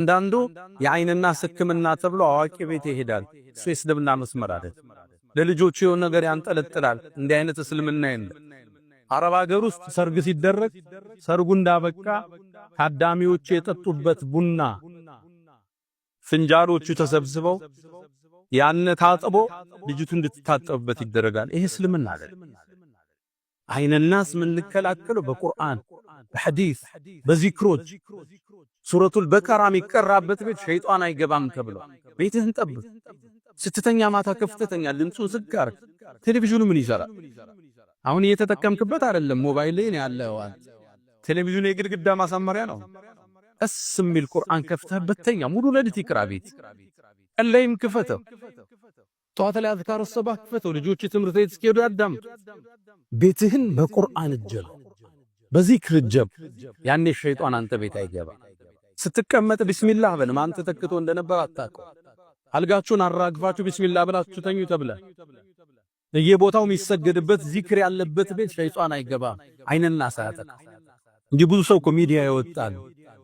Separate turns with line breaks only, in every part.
አንዳንዱ የአይንና ሕክምና ተብሎ አዋቂ ቤት ይሄዳል። እሱ የእስልምና መስመር አይደል። ለልጆቹ የሆነ ነገር ያንጠለጥላል። እንዲህ አይነት እስልምና የለም። አረብ ሀገር ውስጥ ሰርግ ሲደረግ ሰርጉ እንዳበቃ ታዳሚዎቹ የጠጡበት ቡና ፍንጃሎቹ ተሰብስበው ያን ታጥቦ ልጅቱ እንድትታጠብበት ይደረጋል። ይሄ እስልምና አይደል። አይንናስ ምን ልከላከለው በቁርአን በሐዲስ በዚክሮች ሱረቱል በቀራ የሚቀራበት ቤት ሸይጣን አይገባም ተብሎ ቤትህን ጠብቅ። ስትተኛ ማታ ከፍተኛ ድምፁን ዝግ አድርግ። ቴሌቪዥኑ ምን ይሰራል? አሁን እየተጠቀምክበት አይደለም። ሞባይል ላይ ያለው ቴሌቪዥኑ የግድግዳ ማሳመሪያ ነው። እስ የሚል ቁርአን ከፍተህበት ተኛ። ሙሉ ሌሊት ይቅራ ቤት ቀለይም ክፈተው። ጠዋት ላይ አዝካር ሰባህ ክፈተው። ልጆች ትምህርት ቤት እስኪሄዱ ያዳምጡ። ቤትህን በቁርአን እጀብ በዚክር እጀብ። ያኔ ሸይጣን አንተ ቤት አይገባ። ስትቀመጥ ቢስሚላህ በል። ማን ተተክቶ እንደነበር አታውቀው። አልጋችሁን አራግፋችሁ ቢስሚላህ ብላችሁ ተኙ ተብለ በየቦታው የሚሰገድበት ዚክር ያለበት ቤት ሸይጣን አይገባም። አይንና ሳያጠቃ እንጂ ብዙ ሰው ሚዲያ ይወጣል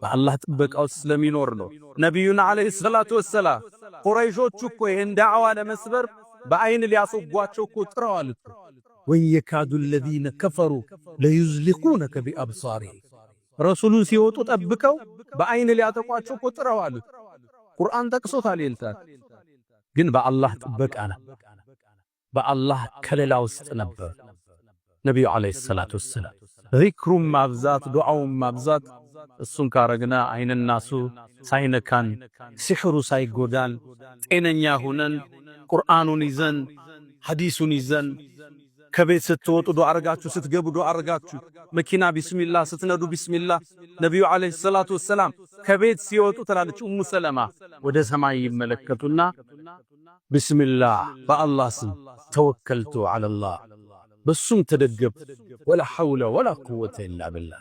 በአላህ ጥበቃ ውስጥ ስለሚኖር ነው። ነብዩና አለይሂ ሰላቱ ወሰላም ቁረይሾቹ እኮ ይሄን ዳዕዋ ለመስበር በአይን ሊያስወጓቸው እኮ ጥረዋል። ወየካዱ الذين كفروا ليزلقونك بأبصارهم ረሱሉን ሲወጡ ጠብቀው በአይን ሊያጠቋቸው እኮ ጥረዋል። ቁርአን ጠቅሶታል ይልታል። ግን በአላህ ጥበቃ ነው። በአላህ ከለላ ውስጥ ነበር ነብዩ አለይሂ ሰላቱ ወሰላም። ዚክሩም ማብዛት ዱዓውም ማብዛት እሱን ካረግና አይንናሱ ሳይነካን ሲሕሩ ሳይጎዳን ጤነኛ ሆነን ቁርአኑን ይዘን ሐዲሱን ይዘን ከቤት ስትወጡ ዱዓ አርጋችሁ ስትገቡ ዱዓ አርጋችሁ መኪና ቢስሚላህ ስትነዱ ቢስሚላህ። ነብዩ አለይሂ ሰላቱ ወሰላም ከቤት ሲወጡ ትላለች ኡሙ ሰለማ ወደ ሰማይ ይመለከቱና ቢስሚላህ በአላህ ስም ተወከልቱ ዐለላህ በሱም ተደገፍ ወላ ሐውለ ወላ ቁወተ ኢላ ቢላህ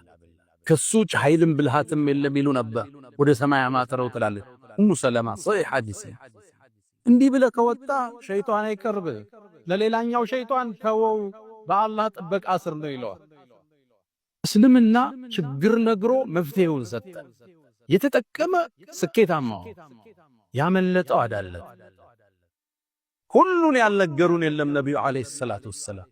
ከሱ ኃይልም ብልሃትም የለም ይሉ ነበር። ወደ ሰማይ አማተረው ትላለች ኡሙ ሰለማ ሶሒህ ሐዲስ። እንዲህ ብለህ ከወጣ ሸይጣን አይቀርብ። ለሌላኛው ሸይጣን ተወው በአላህ ጥበቃ ስር ነው ይለዋል። እስልምና ችግር ነግሮ መፍትሄውን ሰጠ። የተጠቀመ ስኬታማ ያመለጠው አዳለ። ሁሉን ያልነገሩን የለም ነብዩ አለይሂ ሰላቱ ወሰላም።